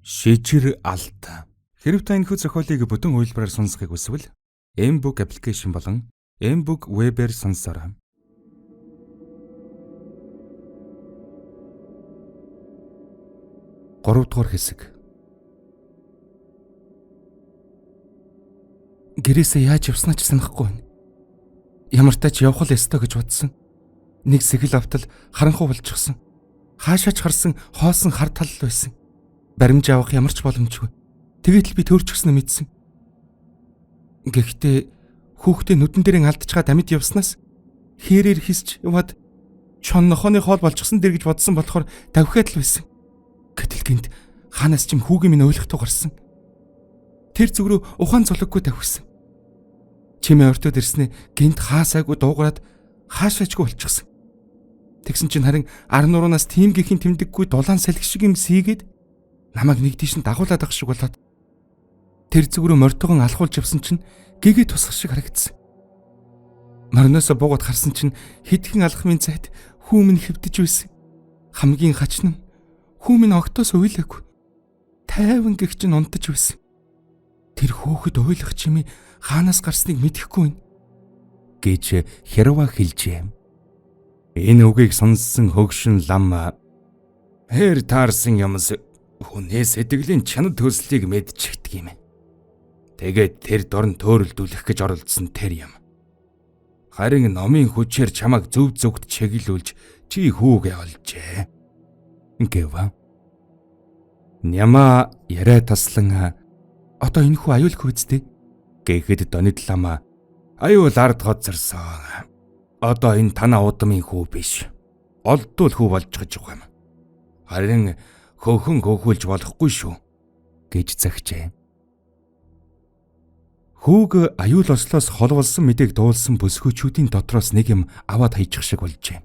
Шижир алт. Хэрэв та энэхүү зохиолыг бүтэн хувилбараар сонсохыг хүсвэл M-Book аппликейшн болон M-Book Web-ээр сонсоорой. 3 дугаар хэсэг. Гэрээсээ яаж явснаа ч санахгүй байна. Ямар ч тач явах л ёстой гэж бодсон. Нэг сэхэл автал харанхуй болчихсон. Хаашаач харсан хоосон хар тал байсан. Баримж авах ямар ч боломжгүй. Тэгээд л би төрчихснө мэдсэн. Гэхдээ хүүхдээ нүдэн дээрээ алдчихад амьд явснаас хэрээр хисч яваад чон нохооны хоол болчихсон дэр гэж бодсон болохоор давхиад л байсан. Гэтэл гинт хаанаас ч юм хүүгийн минь ойлгохтой гарсан. Тэр зүг рүү ухаан зулггүй давхисан. Чимээ ортод ирснээ гинт хаасаагүй дуугараад хаашаачгүй болчихсон. Тэгсэн чинь харин ар нуруунаас тийм гихэн тэмдэггүй дулаан салхи шиг юм сийгээд намайг нэг тийш нь дагуулад ах шиг болоод тэр зүг рүү морьтогон алхуулж явсан чинь гэгээ тусах шиг харагдсан. Морноосоо буугаад харсан чинь хэдхэн алхмын цайд хүү минь хэвдэж байсан. Хамгийн хач нь хүү минь огтоос уйлаагүй. Тайван гих чинь унтаж байсан. Тэр хөөхд уйлах чимээ хаанаас гарсныг мэдэхгүй байна гэж Херва хэлжээ. Энэ үгийг сонссон хөгшин лам хэр таарсан юмс хүний сэтгэлийн чанар төслийг мэдчихдэг юм. Тэгээд тэр дорн төөрөлдүүлэх гэж оролдсон тэр юм. Харин номын хүчээр чамайг зөв зөвхт чиглүүлж чи хүүгээ олжээ. Гэвэ. Няма яриа таслан одоо энэ хүү аюулгүй үстэй гэхэд Донид лам аюул ард хоцорсон. Одоо энэ танаа удмын хүү биш. Олдвол хүү болж байгаа юм. Харин хөөхөн хөөхүүлж болохгүй шүү гэж загчээ. Хүүг аюул ослоос холволсон мэдээг дуулсан бүсгүйчүүдийн дотроос нэг юм аваад хайчих шиг болжээ.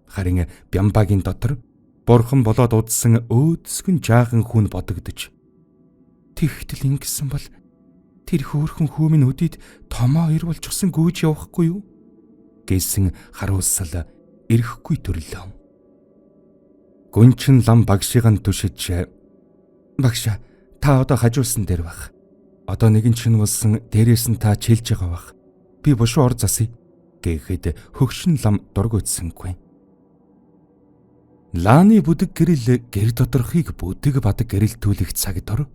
Харин Бямбагийн дотор бурхан болоод удсан өөдсгөн жаахан хүн бодогдож. Тэгтэл ингэсэн бол тэр хөөрхөн хүү минь өдийд томоо ир болчихсон гүйж явахгүй юу гэсэн харуулсал ирэхгүй төрлөө. Гүнчин лам багшийн түшиж багш та одоо хажуулсан дээр баг. Одоо нэгэн чинь болсон дээрээс нь та чилж байгаа баг. Би бушуу ор засъя гэхэд хөгшин лам дургуйтсангүй. Лааны бүдэг гэрэл гэр доторхыг бүдэг бадаг гэрэлтүүлэх цаг дор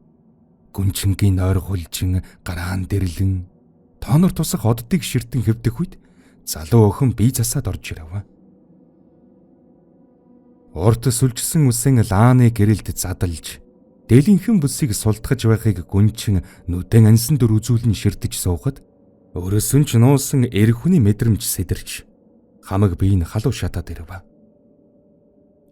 гүнчингийн ойргуулжин гараан дэрлэн тоонор тусах оддыг ширтэн хэвдэх үед залуу охин бие засаад орж ирэв. Урт сүлжсэн үсэн лааны гэрэлд задалж дээлийнхэн бүсийг султгаж байхыг гүнчин нүдэн ансан дөр үзүүлэн ширтэж суухад өрөөсөн ч нуусан эр хүний мэдрэмж сэтэрч хамаг биеийн халуун шатаад ирэв.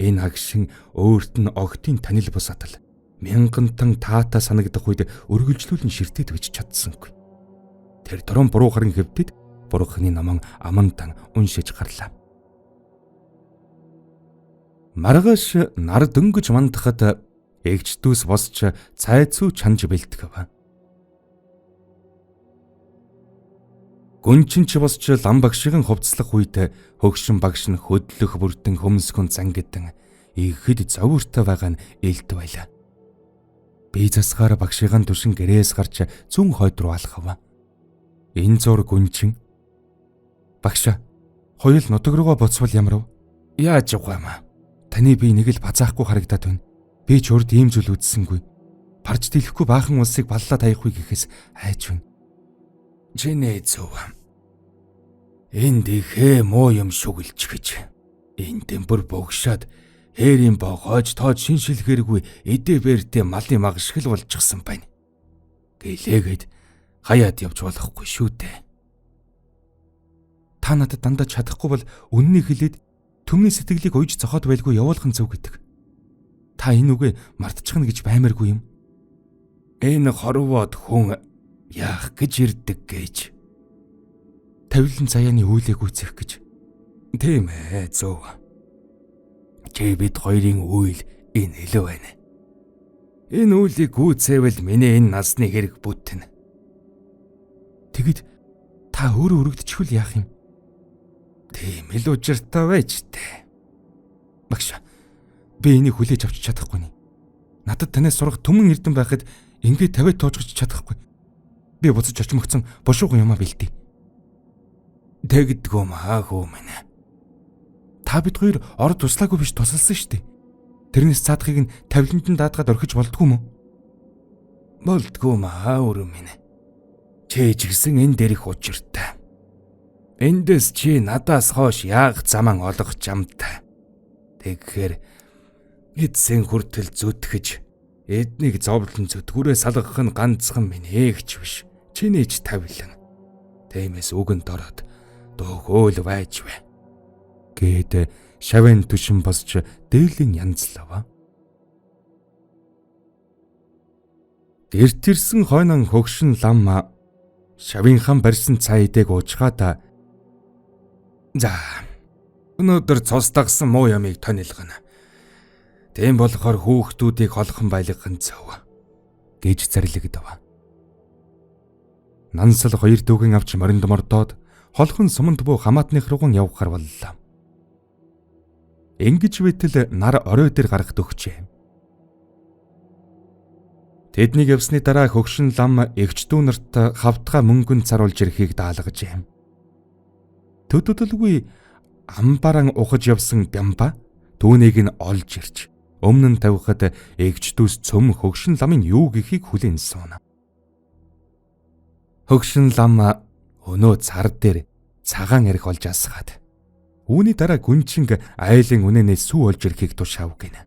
Энэ агшин өөрт нь огтын танил бус атал мянгантан таата санагдах үед өргөлжлүүлэн ширтээд бич чадсангүй. Тэр дөрөн буруу харин хэвдэд бурхны наман амантан уншиж гарлаа. Маргааш нар дөнгөж мандахад эгч дүүс босч цайцүү чанж бэлтгэв. Гүнчин ч босч лам багшийн хувцлах үед хөгшин багш нь хөдлөх бүртэн хөмсгөн зангидан ихэд зовиртой байгаа нь элт байлаа. Би засгаар багшийн түшин гэрээс гарч зүүн хойд руу алхав. Энэ зур гүнчин багш хоёул нутаг руугаа буцвал ямар вэ? Яаж явах юм? Таны бие нэг л базаахгүй харагдаад байна. Би ч урд ийм зүйл үзсэнгүй. Парж дэлэхгүй баахан улсыг баллаад хаях үе гэхээс айж байна. Чинээ зөв. Энд ихэ муу юм шүглж гэж. Энэ тэмбэр богшаад хээрийн богоож тоод шиншилгээргүй эдээ бэртээ малын магшгэл болчихсон байна. Гэлээгээд хаяад явж болохгүй шүү дээ. Та надад дандаа чадахгүй бол үннийг хэлээд төмний сэтгэлийг уйж зохиод байлгүй явуулах нь зөв гэдэг. Та энэ үгээ мартчихна гэж баймааргүй юм. Энэ хорвоод хүн яах гэж ирдэг гэж. Тавилан заяаны үйлийг үүсэх гэж. Тийм ээ зөв. Чи бид хоёрын үйл энэ илүү байна. Энэ үйлийг гүйцээвэл миний энэ насны хэрэг бүтэн. Тэгэд та өөрөө өргөдчихвэл яах юм? Тийм л учиртай байж тээ. Багш би энийг хүлээж авч чадахгүй нэ. Надад танаас сурах түмэн эрдэм байхад ингээд тавиад тоожгож чадахгүй. Би буцаж очимогцсон бошууган юмаа бэлдээ. Тэгдэггүй маа хөө минь. Та бид хоёр орд туслаагүй биш тусалсан шүү дээ. Тэрнээс цаадахыг нь тавиланд нь даадгаад орхиж болдгоо мө? Болдгоо маа өрөө минь. Чээж гисэн энэ дээрх учиртай. Эндээс чи надаас хойш яах заман олох чамтай. Тэгэхээр эдсэн хүртэл зүтгэж эднийг зовлон зүтгүүрээ салгах нь ганцхан минь эгч биш. Чиний ч тавилан. Тиймээс үгэнд ороод дөгөөл байж вэ. Гээд шавын түшин босч дээлийн янзлава. Эртэрсэн хойнон хөгшин лам шавынхан барьсан цайдаг уучгаата. За өнөөдөр цус дагсан муу ямыг тонилгоно. Тийм болохоор хүүхдүүдийг холхон байлгах нь зөв гэж зарлигдав. Нансал хоёр дүүгэн авч моринд мордоод холхон суманд буу хамаатных рууган явахар боллоо. Ингэж битэл нар орой дээр гарахд өгчээ. Тэднийг явсны дараа хөгшин лам эгчдүү нарт хавтгай мөнгөнд царуулж ирэхийг даалгажээ. Төдөлгүй амбаран ухаж явсан бямба түүнийг нь олж ирж өмнө нь тавихад эгчдүүс цөм хөгшин ламын юу гэхийг хүлээн сууна. Хөгшин лам өнөө цар дээр цагаан арх олж асгаад үүний дараа гүнчинг айлын үнэнээс сүү олж ирэхийг тушаав гинэ.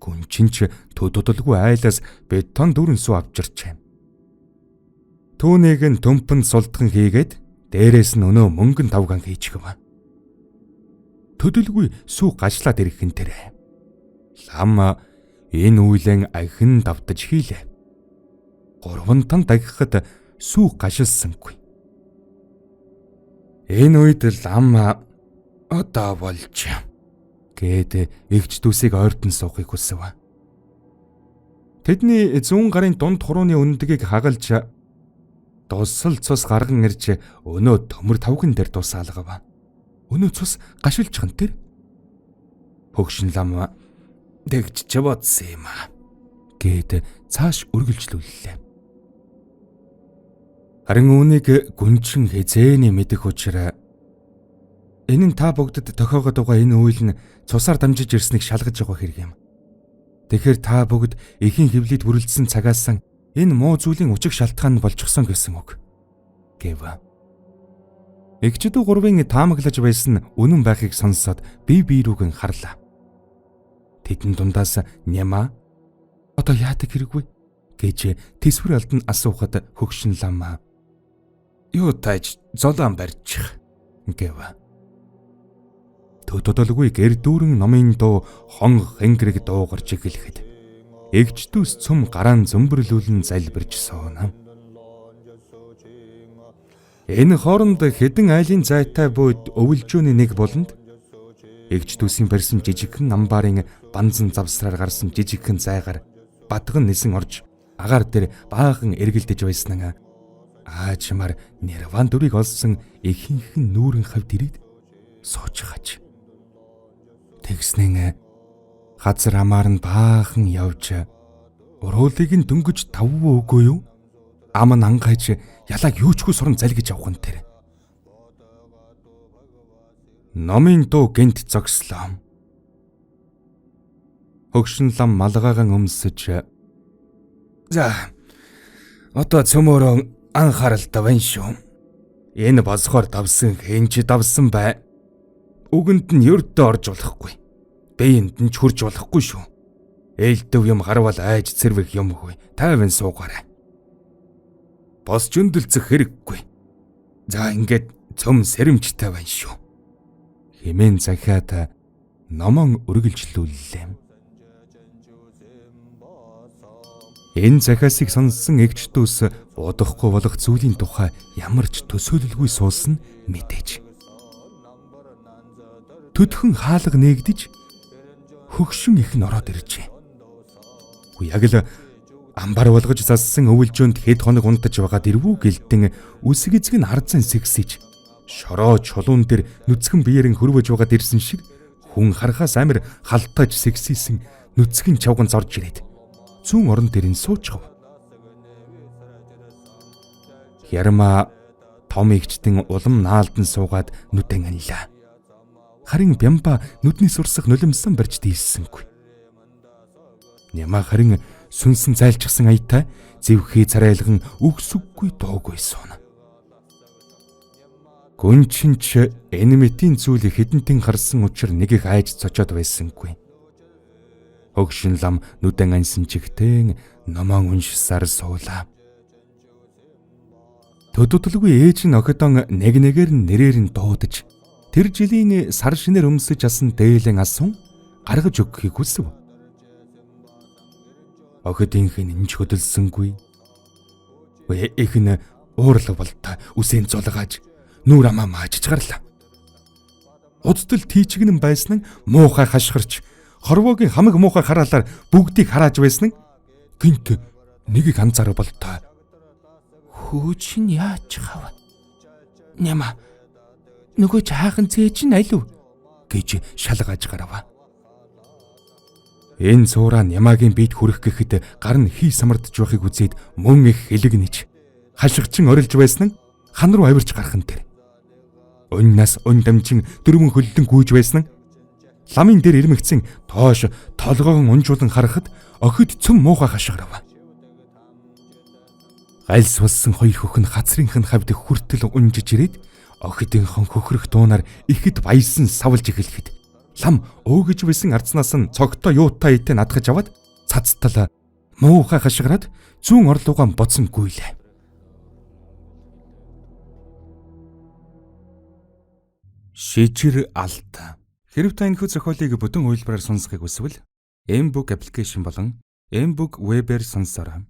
Гүнчин ч төдөлгүй айлаас бетон дүрэн сүү авчирчээ. Түүнийг нь төмпөнд сулдхан хийгээд дээрээс нь өнөө мөнгөн тавган хийчихв. Төдөлгүй сүү гашлаад ирэхэн тэрэ. Лам энэ үйлэн ахин давтаж хийлээ. 3 тон дагихад сүү гашилсангүй. Энэ үед лам одоо болж гээд эгчдүүсийг ойртон суухыг хүсв. Тэдний 100 гарын дунд хурууны өндгийг хагалж дусал цус гарган ирж өнөө төмөр тавган дээр тусаалгав. Өнөө цус гашилж хан тэр. Хөгшин лам тэгж бодсон юм гээд цааш үргэлжлүүллээ. Харин үүнийг гүнчин хязээний мэдэх учраас энэ нь та бүгдд тохиогод байгаа энэ үйл нь цусаар дамжиж ирснийг шалгаж байгаа хэрэг юм. Тэгэхээр та бүгд эхийн хөвлөд бүрэлдсэн цагаас энэ муу зүйлийн учиг шалтгаан нь болчихсон гэсэн үг гэв. Эгчдүү гурвын таамаглаж байсан үнэн байхыг сонсоод бие биерүүгэн харлаа. Тэдэн дундаас Няма одоо яадаг хэрэггүй гэж тэсвэр алдан асуухад хөгшин лам юу тааж золоон барьчих гэв. Төдөлгүй гэр дүүрэн номын дуу хон хэнгэрэг дуугарч эхлэхэд эгчдүүс цөм гараан зөмбөрлүүлэн залбирч сууна. Энэ хооронд хэдэн айлын зайтай бууд өвөлжөөний нэг болонд эгчдүүсийн барьсан жижигхэн амбарын банзан завсраар гарсан жижигхэн зайгаар бадган нисэн орж агаар дээр баахан эргэлдэж байснаа аачмаар нирван дүрийг олсон ихэнхэн нүүрэн хавд ирээд сууж хааж. Тэгснэн газар амаар нь баахан явж уруулыг нь дөнгөж тавгүй үгүй юу? Ам нь ангайж ялаг юучгүй суран залгиж авах нь тэр. Номын дуу гэнт зогслоо. Хөгшин лам малгайган өмсөж за одоо цөмөрөө анхааралтай байна шүү. Энэ босгоор давсан хэнч давсан бай. Үгэнд нь ердөө орж болохгүй. Биеинд нь ч хурж болохгүй шүү. Ээлдэв юм гарвал айж цэрвэх юмгүй. Тайван суугаарай. Босч өндөлцөх хэрэггүй. За ингээд цөм сэрэмжтэй байна шүү. Хэмээн захиад номон үргэлжлүүллээ. Энэ захиасыг сонссон эгчдүүс удахгүй болох зүйлийн тухай ямар ч төсөөлөлгүй суулсан мэдээж. Төдхөн хаалга нээгдэж хөгшин их н ороод иржээ. Яг л амбар болгож зассан өвөлжөөнд хэд хоног унтаж байгаа дэрвүү гэлтэн үсэг эзэг нь харцан сэгсэж шороо чулуун дээр нүцгэн биеэрэн хөрвөж байгаад ирсэн шиг хүн харахаас амир халтааж сэгсийсэн нүцгэн чавган зорж ирээд зүүн орон дээр нь суучгав. Ярма том игчдэн улам наалдан суугаад нүдэн анилаа. Харин Бямба нүдний сурсах нулимсан барьж дийлсэнгүй. Няма харин сүнсэн зайлчсан аятай зэвхий царайлган үгсүггүй дуугүй суuna. Гүнчинч энэ мэтийн зүйлийг хэдэнтэн харсан учраас нэг их айж цочоод байсангүй. Хогшин лам нүдэн ансан чигтэн номон уншсаар суулаа. Төдөлгүй ээж нь охидон нэг нэгээр нь нэрээр нь дуудаж тэр жилийн сар шинээр өмсөж асан дээлэн асуун гаргаж өгөхийг хүсв. Охидынх нь инж хөдөлсөнгүй. Их нь уурлаг болтой үсээн зулгааж нүүр амаа маажж гарлаа. Удтал тийчгэн байсан нь муухай хашгирч хорвоогийн хамаг муухай хараалаар бүгдийг харааж байсан нь гинт нэгийг анзаарах болтой. Хөөч нь яаж хав? Няма нөгөө чаахан цээж нь алив гэж шалгаж гарав. Энэ цуураа Нямагийн биед хүрэх гэхэд гар нь хий самардж байхыг үзээд мөн их хэлэгнэж хашигчин орилж байсан нь хан руу авирч гархан тэр. Уннаас ун дамжин дөрвөн хөллөн гүйж байсан нь ламын дээр ирмэгцэн тоош толгоон унжуулан харахад охид цөм муухай хашгирав. Гальс болсон хоёр хөх нь хацрынх нь хавьд хүртэл унжиж ирээд охидынхон хөхрөх дуунаар ихэд баясан савлж эхлэхэд лам өөгөж байсан арцнаас нь цогтой юутай итэ надгаж аваад цацтал муухай хашгираад зүүн орлуугаан боцсон гүйлээ. Шижир алт. Хэрэв та энэхүү зохиолыг бүтэн үйлбэрээр сонсохыг хүсвэл M-Book аппликейшн болон M-Book Web-ээр сонсороо.